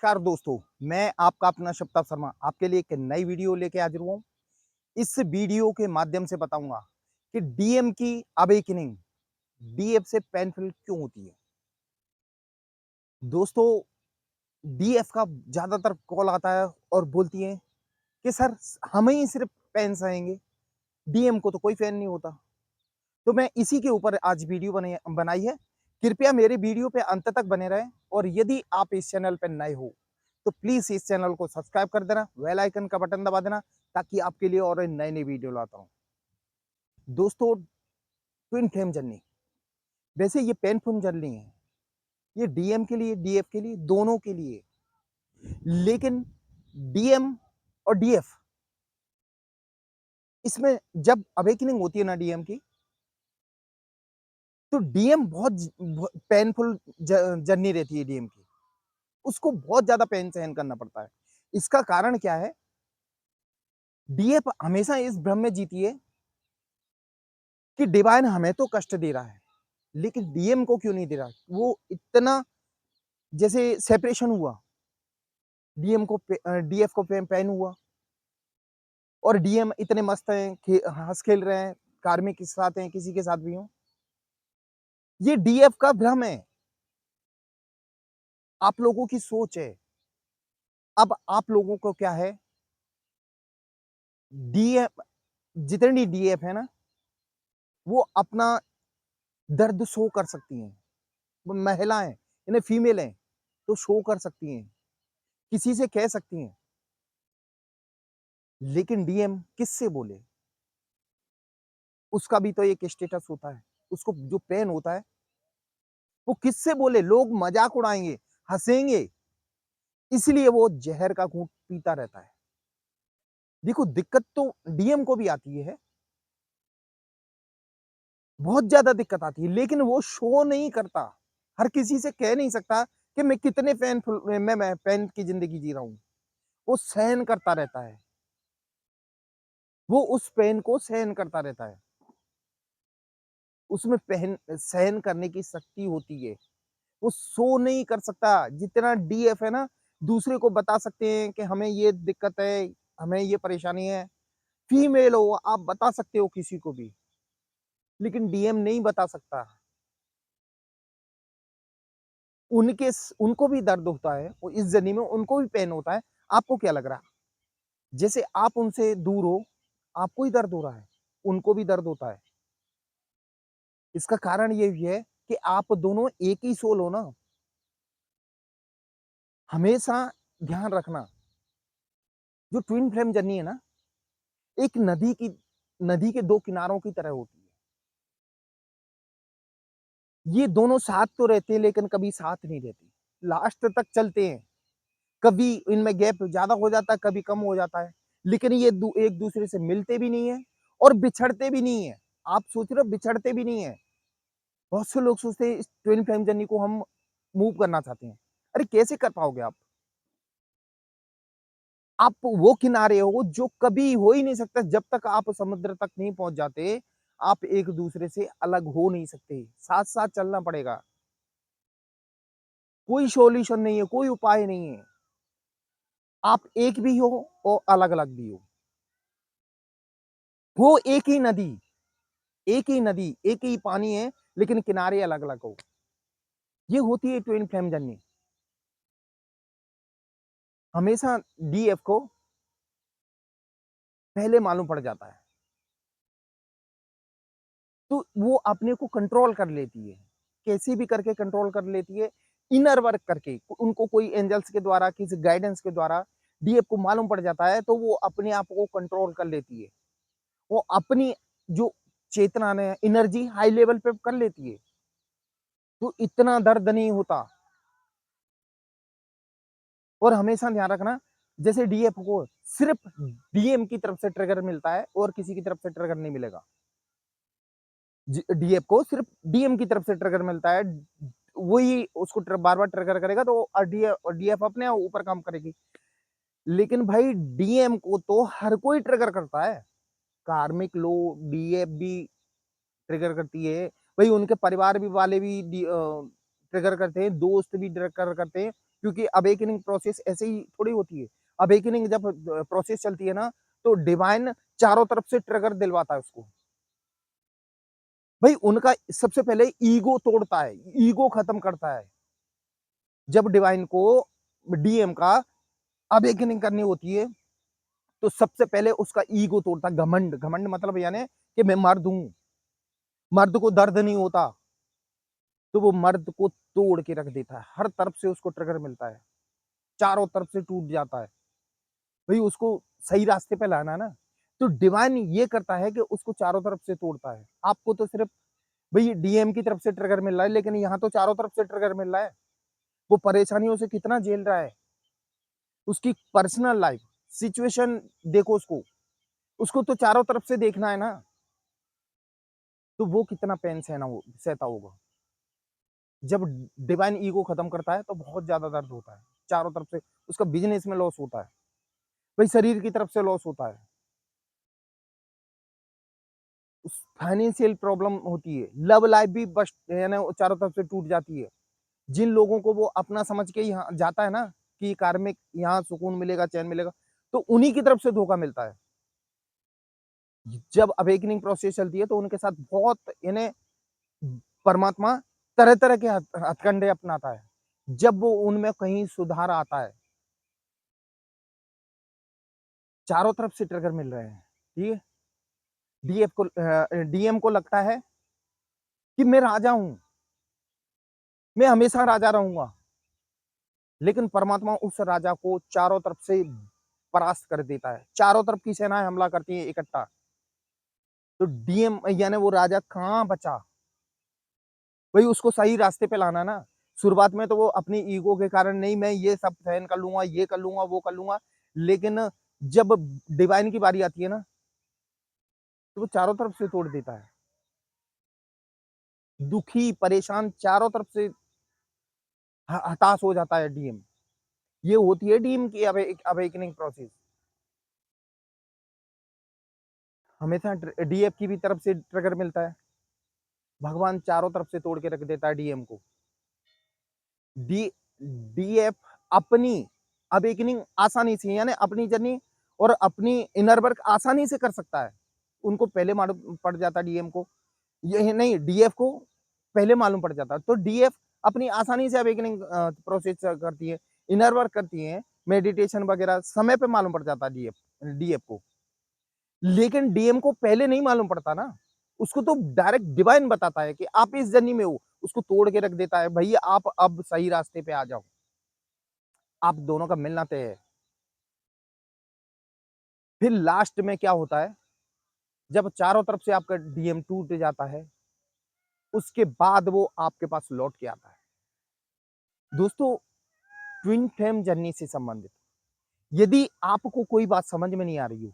नमस्कार दोस्तों, मैं आपका अपना शब्ताब शर्मा आपके लिए एक नई वीडियो लेके हाजिर हुआ हूँ। इस वीडियो के माध्यम से बताऊंगा कि डीएम की अवेकनिंग डीएफ से पेनफुल क्यों होती है। दोस्तों, डीएफ का ज्यादातर कॉल आता है और बोलती है कि सर हमें ही सिर्फ पेन सहेंगे, डीएम को तो कोई फैन नहीं होता। तो मैं इसी के ऊपर आज वीडियो बनाई है। कृपया मेरे वीडियो पे अंत तक बने रहें और यदि आप इस चैनल पे नए हो तो प्लीज इस चैनल को सब्सक्राइब कर देना, बेल आइकन का बटन दबा देना ताकि आपके लिए और नए नए वीडियो लाता हूँ। दोस्तों, ट्विन फ्लेम जर्नी, वैसे ये पेनफुल जर्नी है, ये डीएम के लिए डीएफ के लिए दोनों के लिए। लेकिन डीएम और डीएफ इसमें जब अवेकनिंग होती है ना डीएम की, तो डीएम बहुत पेनफुल जर्नी रहती है डीएम की। उसको बहुत ज्यादा पेन सहन करना पड़ता है। इसका कारण क्या है? डीएफ हमेशा इस भ्रम में जीती है कि डिवाइन हमें तो कष्ट दे रहा है, लेकिन डीएम को क्यों नहीं दे रहा। वो इतना जैसे सेपरेशन हुआ, डीएम को डीएफ को पेन हुआ और डीएम इतने मस्त हैं, हंस खेल रहे हैं, कार्मिक के साथ हैं, किसी के साथ भी हो। ये डीएफ का भ्रम है, आप लोगों की सोच है। अब आप लोगों को क्या है, डीएफ जितनी डीएफ है ना, वो अपना दर्द शो कर सकती हैं। वो महिलाएं, इन्हें फीमेल हैं तो शो कर सकती हैं, किसी से कह सकती हैं। लेकिन डीएम किससे बोले? उसका भी तो एक स्टेटस होता है, उसको जो पेन होता है वो किससे बोले? लोग मजाक उड़ाएंगे, हंसेंगे, इसलिए वो जहर का घूंट पीता रहता है। देखो, दिक्कत तो डीएम को भी आती है, बहुत ज्यादा दिक्कत आती है, लेकिन वो शो नहीं करता। हर किसी से कह नहीं सकता कि मैं कितने मैं पेन की जिंदगी जी रहा हूं। वो सहन करता रहता है, वो उस पेन को सहन करता रहता है। उसमें पहन सहन करने की शक्ति होती है। वो सो नहीं कर सकता जितना डीएफ है ना। दूसरे को बता सकते हैं कि हमें ये दिक्कत है, हमें ये परेशानी है। फीमेल हो, आप बता सकते हो किसी को भी, लेकिन डीएम नहीं बता सकता। उनको भी दर्द होता है, वो इस जर्नी में उनको भी पेन होता है। आपको क्या लग रहा है? जैसे आप उनसे दूर हो, आपको ही दर्द हो रहा है, उनको भी दर्द होता है। इसका कारण ये भी है कि आप दोनों एक ही सोल हो ना। हमेशा ध्यान रखना, जो ट्विन फ्लेम जर्नी है ना, एक नदी के दो किनारों की तरह होती है। ये दोनों साथ तो रहते हैं लेकिन कभी साथ नहीं रहते, लास्ट तक चलते हैं। कभी इनमें गैप ज्यादा हो जाता है, कभी कम हो जाता है, लेकिन ये एक दूसरे से मिलते भी नहीं है और बिछड़ते भी नहीं है। आप सोच रहे हो, बिछड़ते भी नहीं है। बहुत से लोग सोचते हैं इस ट्विन फ्लेम जर्नी को हम मूव करना चाहते हैं। अरे कैसे कर पाओगे आप वो किनारे हो जो कभी हो ही नहीं सकता। जब तक आप समुद्र तक नहीं पहुंच जाते, आप एक दूसरे से अलग हो नहीं सकते, साथ साथ चलना पड़ेगा। कोई सॉल्यूशन नहीं है, कोई उपाय नहीं है। आप एक भी हो और अलग अलग भी हो एक ही नदी, एक ही नदी, एक ही पानी है, लेकिन किनारे अलग अलग हो। ये होती है ट्विन फ्लेम जर्नी। हमेशा डीएफ को पहले मालूम पड़ जाता है, तो वो अपने को कंट्रोल कर लेती है, कैसे भी करके कंट्रोल कर लेती है। इनर वर्क करके उनको कोई एंजल्स के द्वारा, किसी गाइडेंस के द्वारा डीएफ को मालूम पड़ जाता है, तो वो अपने आप को कंट्रोल कर लेती है। वो अपनी जो चेतना ने एनर्जी हाई लेवल पे कर लेती है, तो इतना दर्द नहीं होता। और हमेशा ध्यान रखना, जैसे डीएफ को सिर्फ डीएम की तरफ से ट्रिगर मिलता है और किसी की तरफ से ट्रिगर नहीं मिलेगा। डीएफ को सिर्फ डीएम की तरफ से ट्रिगर मिलता है, वही उसको बार बार ट्रिगर करेगा तो डीएफ अपने ऊपर काम करेगी। लेकिन भाई डीएम को तो हर कोई ट्रिगर करता है। कार्मिक लो डीएफ भी ट्रिगर करती है, भाई उनके परिवार भी वाले भी ट्रिगर करते हैं, दोस्त भी ट्रिगर करते हैं, क्योंकि अवेकनिंग प्रोसेस ऐसे ही थोड़ी होती है। अवेकनिंग जब प्रोसेस चलती है ना, तो डिवाइन चारों तरफ से ट्रिगर दिलवाता है उसको। भाई उनका सबसे पहले ईगो तोड़ता है, ईगो खत्म करता है। जब डिवाइन को डीएम का अवेकनिंग करनी होती है, तो सबसे पहले उसका ईगो तोड़ता है, घमंड। घमंड मतलब यानी कि मैं मर्द हूँ, मर्द को दर्द नहीं होता, तो वो मर्द को तोड़ के रख देता है। हर तरफ से उसको ट्रिगर मिलता है, चारों तरफ से टूट जाता है। भाई उसको सही रास्ते पे लाना है ना, तो डिवाइन ये करता है कि उसको चारों तरफ से तोड़ता है। आपको तो सिर्फ भई डीएम की तरफ से ट्रिगर मिल रहा है, लेकिन यहाँ तो चारों तरफ से ट्रिगर मिल रहा है। वो परेशानियों से कितना झेल रहा है। उसकी पर्सनल लाइफ, सिचुएशन देखो उसको, उसको तो चारों तरफ से देखना है ना, तो वो कितना पेन सहता होगा। जब डिवाइन ईगो खत्म करता है, तो बहुत ज़्यादा दर्द होता है। चारों तरफ से उसका बिज़नेस में लॉस होता है, भाई शरीर की तरफ से लॉस होता है। उस फाइनेंशियल प्रॉब्लम होती है, लव लाइफ भी बस यानी चारों तरफ से टूट जाती है। जिन लोगों को वो अपना समझ के यहाँ जाता है ना, कि कार्मिक यहाँ सुकून मिलेगा, चैन मिलेगा, तो उन्हीं की तरफ से धोखा मिलता है। जब अवेकनिंग प्रोसेस चलती है, तो उनके साथ बहुत यानी परमात्मा तरह-तरह के हथकंडे अपनाता है। जब वो उनमें कहीं सुधार आता है, चारों तरफ से ट्रिगर मिल रहे हैं, ठीक है? डीएम को लगता है कि मैं राजा हूँ, मैं हमेशा राजा रहूँगा। लेकिन परमात्मा उस राजा को चारों तरफ से परास्त कर देता है। चारों तरफ की सेनाएँ हमला करती हैं इकट्ठा। तो डीएम यानी वो राजा कहाँ बचा? वही उसको सही रास्ते पे लाना ना। शुरुआत में तो वो अपनी ईगो के कारण नहीं, मैं ये सब सहन कर लूँगा, ये कर लूँगा, वो कर लूँगा। लेकिन जब डिवाइन की बारी आती है ना, तो वो चारों तरफ से तोड़ देता है। दुखी, परेशान चारों तरफ से हताश हो जाता है डीएम। ये होती है डीएम की अवेकनिंग प्रोसेस। हमेशा डीएफ की भी तरफ से ट्रिगर मिलता है। भगवान चारों तरफ से तोड़ के रख देता है डीएम को। डी डीएफ अपनी अवेकनिंग आसानी से यानी अपनी जर्नी और अपनी इनर वर्क आसानी से कर सकता है। उनको पहले मालूम पड़ जाता है डीएम को, ये नहीं डीएफ को पहले मालूम पड़ जाता है। तो डीएफ अपनी आसानी से अवेकनिंग प्रोसेस करती है, इनर वर्क करती है, मेडिटेशन वगैरह समय पे मालूम पड़ जाता है डीएफ डीएफ को। लेकिन डीएम को पहले नहीं मालूम पड़ता ना, उसको तो डायरेक्ट डिवाइन बताता है कि आप इस जर्नी में हो, उसको तोड़ के रख देता है, भैया आप अब सही रास्ते पे आ जाओ, आप दोनों का मिलना तय है। फिर लास्ट में क्या होता है, जब चारों तरफ से आपका डीएम टूट जाता है, उसके बाद वो आपके पास लौट के आता है। दोस्तों, ट्विन फ्लेम जर्नी से संबंधित यदि आपको कोई बात समझ में नहीं आ रही हो,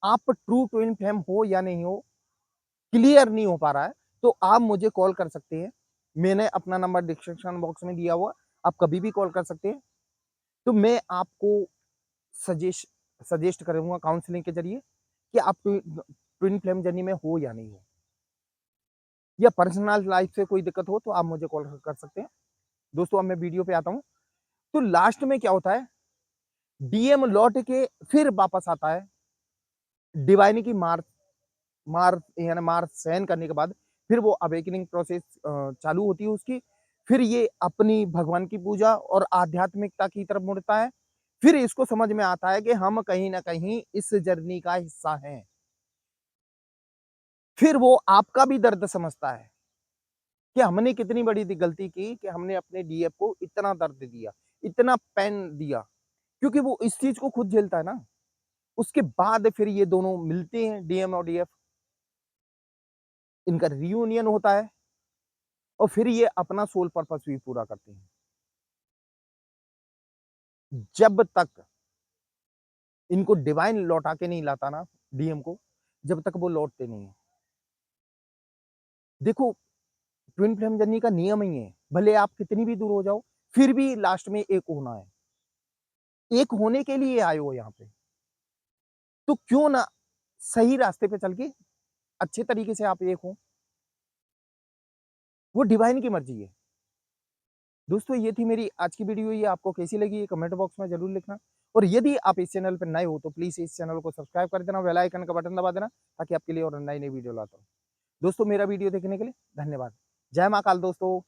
आप ट्रू ट्विन फ्लेम हो या नहीं हो, क्लियर नहीं हो पा रहा है, तो आप मुझे कॉल कर सकते हैं। मैंने अपना नंबर डिस्क्रिप्शन बॉक्स में दिया हुआ, आप कभी भी कॉल कर सकते हैं। तो मैं आपको सजेस्ट सजेस्ट करूँगा काउंसलिंग के ज़रिए कि आप ट्विन फ्लेम जर्नी में हो या नहीं हो। या पर्सनल लाइफ से कोई दिक्कत हो तो आप मुझे कॉल कर सकते हैं। दोस्तों अब मैं वीडियो पे आता हूँ। तो लास्ट में क्या होता है, डीएम लौट के फिर वापस आता है। डिवाइन की मार मार यानी मार सहन करने के बाद फिर वो अवेकनिंग प्रोसेस चालू होती है उसकी। फिर ये अपनी भगवान की पूजा और आध्यात्मिकता की तरफ मुड़ता है। फिर इसको समझ में आता है कि हम कहीं न कहीं इस जर्नी का हिस्सा हैं। फिर वो आपका भी दर्द समझता है कि हमने कितनी बड़ी गलती की कि हमने अपने डीएफ को इतना दर्द दिया, इतना पेन दिया। क्योंकि वो इस चीज़ को खुद झेलता है ना। उसके बाद फिर ये दोनों मिलते हैं डीएम और डीएफ, इनका रियूनियन होता है और फिर ये अपना सोल पर्पस भी पूरा करते हैं। जब तक इनको डिवाइन लौटा के नहीं लाता ना डीएम को, जब तक वो लौटते नहीं है। देखो, ट्विन फ्लेम जर्नी का नियम ही है, भले आप कितनी भी दूर हो जाओ, फिर भी लास्ट में एक होना है। एक होने के लिए आए हो यहाँ पे, तो क्यों ना सही रास्ते पे चल के अच्छे तरीके से आप एक हो। वो डिवाइन की मर्ज़ी है। दोस्तों ये थी मेरी आज की वीडियो, ये आपको कैसी लगी ये कमेंट बॉक्स में ज़रूर लिखना। और यदि आप इस चैनल पर नए हो तो प्लीज़ इस चैनल को सब्सक्राइब कर देना, बेल आइकन का बटन दबा देना ताकि आपके लिए और नई-नई वीडियो लाता हूँ। दोस्तों मेरा वीडियो देखने के लिए धन्यवाद। जय महाकाल दोस्तों।